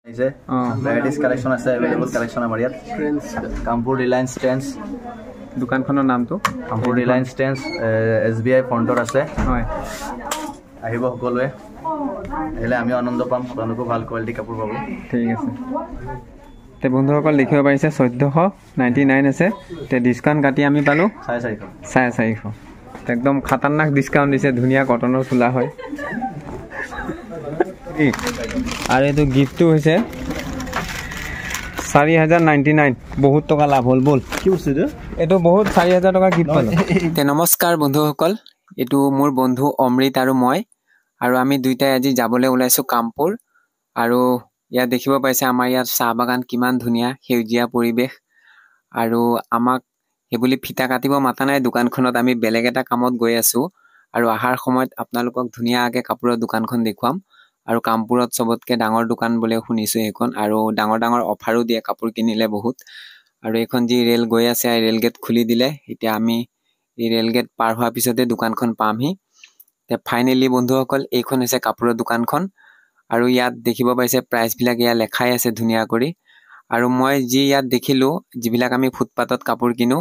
Varieties collection আছে, available collection আমাৰ ইয়াত। কামপুৰ ৰিলায়েন্স ট্ৰেন্ডছ দোকানখনৰ নামটো কামপুৰ ৰিলায়েন্স ট্ৰেন্ডছ SBI ফ্ৰণ্টত আছে। হয়, আহিব সকলোৱে, আহিলে আমিও আনন্দ পাম, আপোনালোকেও ভাল কোৱালিটি কাপোৰ পাব। ঠিক আছে। তে বন্ধুসকল দেখিব পাৰিছে 1499 আছে। তে ডিছকাউণ্ট কাটি আমি পালোঁ 450। একদম খাতাৰনাক ডিছকাউণ্ট দিছে, ধুনীয়া কটনৰ চোলা হয়। আৰু এইটো গিফ্টটো হৈছে 4099, বহুত টকা লাভ হ'ল। বল কি বস্তু এইটো বহুত 4000 টকা গিফ্ট পালোঁ। নমস্কাৰ বন্ধুসকল, এইটো মোৰ বন্ধু অমৃত আৰু মই, আৰু আমি দুইটাই আজি যাবলৈ ওলাইছোঁ কামপুৰ। আৰু ইয়াত দেখিব পাইছে আমাৰ ইয়াত চাহ বাগান কিমান ধুনীয়া, সেউজীয়া পৰিৱেশ। আৰু আমাক সেইবুলি ফিতা কাটিব মাতা নাই দোকানখনত, আমি বেলেগ এটা কামত গৈ আছোঁ। আৰু অহাৰ সময়ত আপোনালোকক ধুনীয়াকৈ কাপোৰৰ দোকানখন দেখুৱাম। আৰু কামপুৰত চবতকৈ ডাঙৰ দোকান বুলি শুনিছোঁ এইখন, আৰু ডাঙৰ ডাঙৰ অফাৰো দিয়ে কাপোৰ কিনিলে বহুত। আৰু এইখন যি ৰেল গৈ আছে, ৰেল গেট খুলি দিলে, এতিয়া আমি এই ৰেল গেট পাৰ হোৱাৰ পিছতে দোকানখন পামহি। ফাইনেলি বন্ধুসকল, এইখন হৈছে কাপোৰৰ দোকানখন। আৰু ইয়াত দেখিব পাইছে প্ৰাইচবিলাক ইয়াত লেখাই আছে ধুনীয়া কৰি। আৰু মই যি ইয়াত দেখিলোঁ, যিবিলাক আমি ফুটপাথত কাপোৰ কিনো,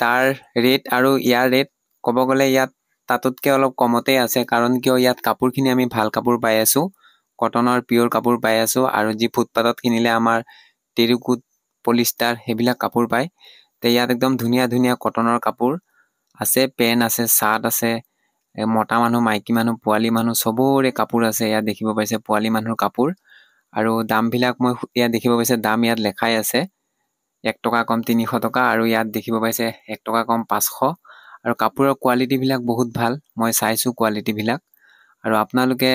তাৰ ৰেট আৰু ইয়াৰ ৰেট ক'ব গ'লে ইয়াত তাতোতকৈ অলপ কমতেই আছে। কাৰণ কিয়, ইয়াত কাপোৰখিনি আমি ভাল কাপোৰ পাই আছোঁ, কটনৰ পিয়'ৰ কাপোৰ পাই আছোঁ। আৰু যি ফুটপাথত কিনিলে আমাৰ টেৰিকুট, পলিষ্টাৰ সেইবিলাক কাপোৰ পায়। তে ইয়াত একদম ধুনীয়া ধুনীয়া কটনৰ কাপোৰ আছে, পেণ্ট আছে, চাৰ্ট আছে, মতা মানুহ, মাইকী মানুহ, পোৱালি মানুহ চবৰে কাপোৰ আছে। ইয়াত দেখিব পাইছে পোৱালি মানুহৰ কাপোৰ। আৰু দামবিলাক মই ইয়াত দেখিব পাইছে, দাম ইয়াত লেখাই আছে 1 টকা কম 300 টকা, আৰু ইয়াত দেখিব পাইছে 1 টকা কম 500। আৰু কাপোৰৰ কোৱালিটিবিলাক বহুত ভাল, মই চাইছোঁ কোৱালিটিবিলাক। আৰু আপোনালোকে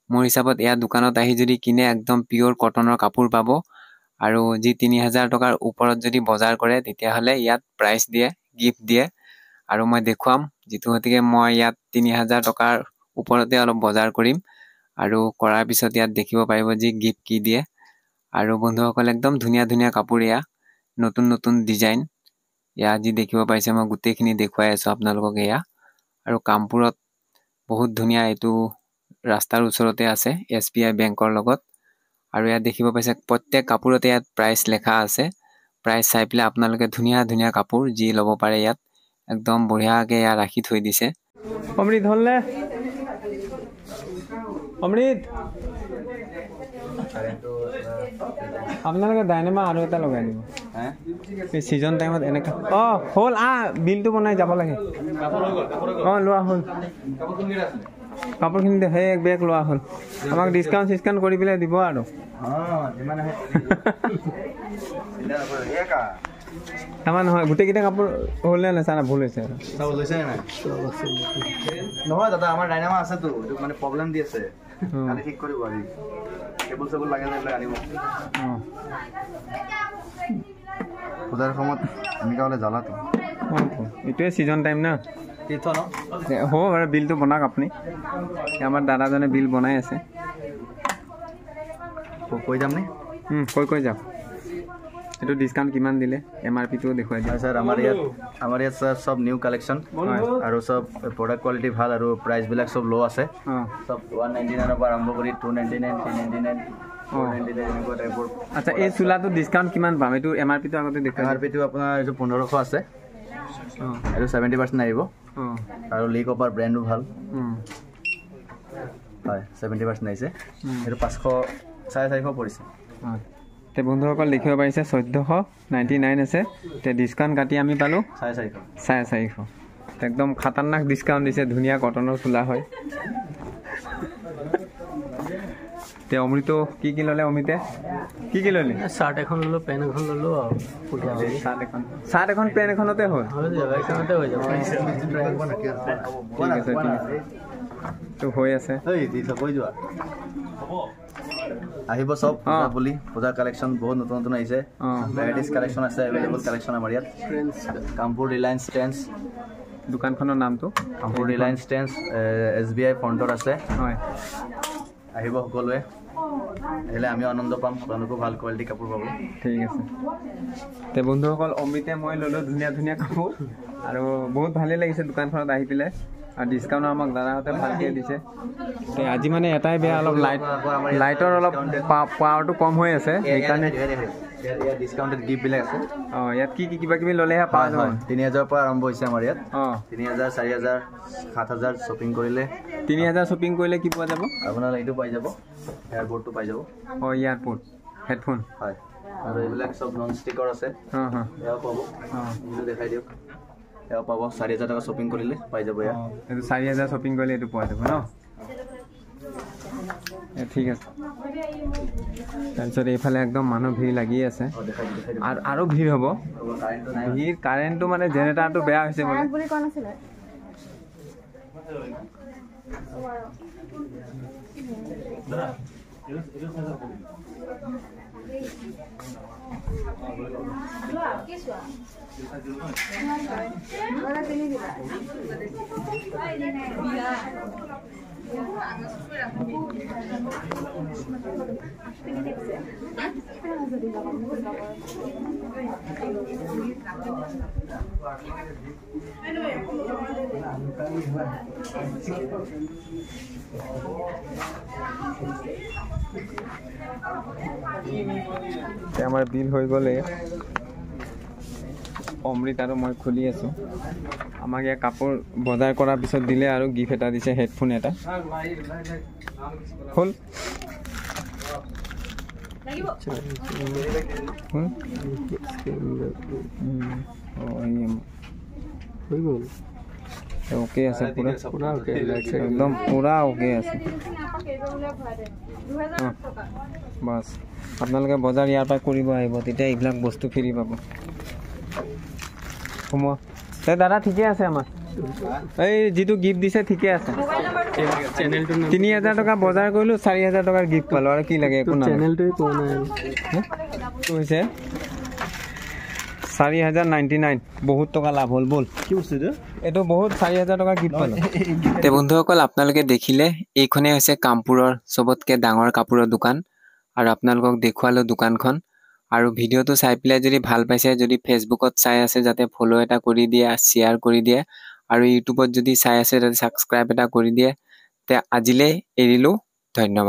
মোৰ হিচাপত ইয়াৰ দোকানত আহি যদি কিনে, একদম পিয়'ৰ কটনৰ কাপোৰ পাব। আৰু যি 3000 টকাৰ ওপৰত যদি বজাৰ কৰে, তেতিয়াহ'লে ইয়াত প্ৰাইজ দিয়ে, গিফ্ট দিয়ে। আৰু মই দেখুৱাম, যিটো গতিকে মই ইয়াত 3000 টকাৰ ওপৰতে অলপ বজাৰ কৰিম। আৰু কৰাৰ পিছত ইয়াত দেখিব পাৰিব যি গিফ্ট কি দিয়ে। আৰু বন্ধুসকল একদম ধুনীয়া ধুনীয়া কাপোৰ, এয়া নতুন নতুন ডিজাইন। ইয়াত যি দেখিব পাৰিছে, মই গোটেইখিনি দেখুৱাই আছোঁ আপোনালোকক এয়া। আৰু কামপুৰত বহুত ধুনীয়া, এইটো ৰাস্তাৰ ওচৰতে আছে SBI বেংকৰ লগত। আৰু ইয়াত দেখিব পাইছে প্ৰত্যেক কাপোৰতে ইয়াত প্ৰাইচ লেখা আছে। প্ৰাইচ চাই পেলাই আপোনালোকে ধুনীয়া ধুনীয়া কাপোৰ যি ল'ব পাৰে ইয়াত একদম বঢ়িয়াকৈ ইয়াত ৰাখি থৈ দিছে। অমৃত হ'লনে? অমৃত আপোনালোকে ডাইনেমা আৰু এটা লগাই দিব এই ছিজন টাইমত এনেকৈ। অঁ হ'ল, বিলটো বনাই যাব লাগে। অঁ লোৱা হ'ল, কাপোৰখিনি সেই এক বেগ লোৱা হ'ল। আমাক ডিছকাউণ্ট চিছকাউণ্ট কৰি পেলাই দিব আৰু। আমাৰ নহয়, গোটেইকেইটা কাপোৰ হ'লনে নাই চানা? ভুল হৈছে আৰু নহয় দাদা, আমাৰ ডাইনামা আছেতো, এইটো মানে প্ৰব্লেম দি আছে, কালি ঠিক কৰিব। আজি কেবল চেবল লাগে যে এইবিলাক আনিব। পূজাৰ সময়ত এনেকুৱা হ'লে জ্বালাটো। এইটোৱে ছিজন টাইম না। হ'ব বাৰু, বিলটো বনাওক আপুনি। আমাৰ দাদাজনে বিল বনাই আছে। কৈ যাম নে? কৈ যাওক। এইটো ডিছকাউণ্ট কিমান দিলে, MRPটো দেখুৱাই দিয়ক। ছাৰ আমাৰ ইয়াত ছাৰ চব নিউ কালেকশ্যন, আৰু চব প্ৰডাক্ট কোৱালিটি ভাল, আৰু প্ৰাইচবিলাক চব ল' আছে। চব 199 পৰা আৰম্ভ কৰি 299, 399, 499 এনেকুৱা টাইপৰ। আচ্ছা, এই চোলাটো ডিছকাউণ্ট কিমান পাম? এইটো MRPটো আগতে দেখুৱাই। MRPটো আপোনাৰ এইটো 1500 আছে, এইটো 70% আহিব। আৰু লি কপাৰ ব্ৰেণ্ডো ভাল, হয় 70% আহিছে। এইটো 500, 450 পৰিছে। তে বন্ধুসকল দেখিব পাৰিছে 1499 আছে। তে ডিছকাউণ্ট কাটি আমি পালোঁ 450। একদম খাতাৰনাক ডিছকাউণ্ট দিছে, ধুনীয়া কটনৰ চোলা হয়। তে অমৃতো কি ল'লে? অমৃতে কি ল'লে? চাৰ্ট এখন ল'লোঁ, পেণ্ট এখন ল'লোঁ, আৰু চাৰ্ট এখন পেণ্ট এখনতে হ'ল। জেগাখনতে হৈ যাব। ঠিক আছে, তো হৈ আছে। আহিব চব বুলি, পূজাৰ কালেকশ্যন বহুত নতুন নতুন আহিছে। ভেৰাইটিজ কালেকশ্যন আছে, এভেইলেবল কালেকশ্যন আমাৰ ইয়াত। কামপুৰ ৰিলায়েন্স ট্ৰেন্ডছ দোকানখনৰ নামটো কামপুৰ ৰিলায়েন্স ট্ৰেন্ডছ SBI ফ্ৰণ্টত আছে। হয়, আহিব সকলোৱে, আহিলে আমিও আনন্দ পাম, আপোনালোকেও ভাল কোৱালিটি কাপোৰ পাব। ঠিক আছে। তে বন্ধুসকল, অমৃতে মই ল'লোঁ ধুনীয়া ধুনীয়া কাপোৰ, আৰু বহুত ভালেই লাগিছে দোকানখনত আহি পেলাই। আৰু ডিছকাউণ্ট আমাক দাদাহঁতে ভালকৈ দিছে আজি মানে এটাই বেয়া অলপ লাইটৰ অলপ পাৱাৰটো কম হৈ আছে সেইকাৰণে ইয়াত ডিছকাউণ্টেড গিফ্টবিলাক আছে অঁ ইয়াত কি কিবা কিবি ল'লেহে পোৱা যাব 3000 পৰা আৰম্ভ হৈছে আমাৰ ইয়াত অঁ 3000 4000 7000 শ্বপিং কৰিলে 3000 শ্বপিং কৰিলে কি পোৱা যাব আপোনাৰ এইটো পাই যাব এয়াৰপৰ্টটো পাই যাব অঁ এয়াৰপৰ্ট হেডফোন হয় আৰু এইবিলাক চব নন ষ্টিকৰ আছে অঁ অঁ এয়াও পাব অঁ এইটো দেখাই দিয়ক এয়াও পাব 4000 টকা শ্বপিং কৰিলে পাই যাব এয়া এইটো 4000 শ্বপিং কৰিলে এইটো পোৱা যাব ন ঠিক আছে তাৰপিছত এইফালে একদম মানুহ ভিৰ লাগি আছে আৰু ভিৰ হ'ব ভিৰ কাৰেণ্টটো মানে জেনেৰেটাৰটো বেয়া হৈছে বোলে আমাৰ বিল হৈ গ'লে অমৃত আৰু মই খুলি আছোঁ আমাক ইয়াৰ কাপোৰ বজাৰ কৰাৰ পিছত দিলে আৰু গিফ্ট এটা দিছে হেডফোন এটা হ'ল ওকে আছে পুৰা একদম পুৰা ওকে আছে বাছ আপোনালোকে বজাৰ ইয়াৰ পৰা কৰিব আহিব তেতিয়া এইবিলাক বস্তু ফ্ৰী পাব সোমোৱা দাদা ঠিকে আছে আমাৰ এই যিটো গিফ্ট দিছে ঠিকে আছে 3000 টকা বজাৰ কৰিলোঁ 4000 টকাৰ গিফ্ট পালোঁ আৰু কি লাগে একো হৈছে 4099 বহুত টকা লাভ হ'ল বল কি বস্তু এইটো বহুত 4000 টকা গিফ্ট পালোঁ তে বন্ধুসকল আপোনালোকে দেখিলে এইখনেই হৈছে কামপুৰৰ চবতকৈ ডাঙৰ কাপোৰৰ দোকান আৰু আপোনালোকক দেখুৱালোঁ দোকানখন আৰু ভিডিঅ'টো চাই পেলাই যদি ভাল পাইছে যদি ফেচবুকত চাই আছে যাতে ফ'ল' এটা কৰি দিয়ে শ্বেয়াৰ কৰি দিয়ে আৰু ইউটিউবত যদি চাই আছে যাতে ছাবস্ক্ৰাইব এটা কৰি দিয়ে তে আজিলৈ এৰিলোঁ ধন্যবাদ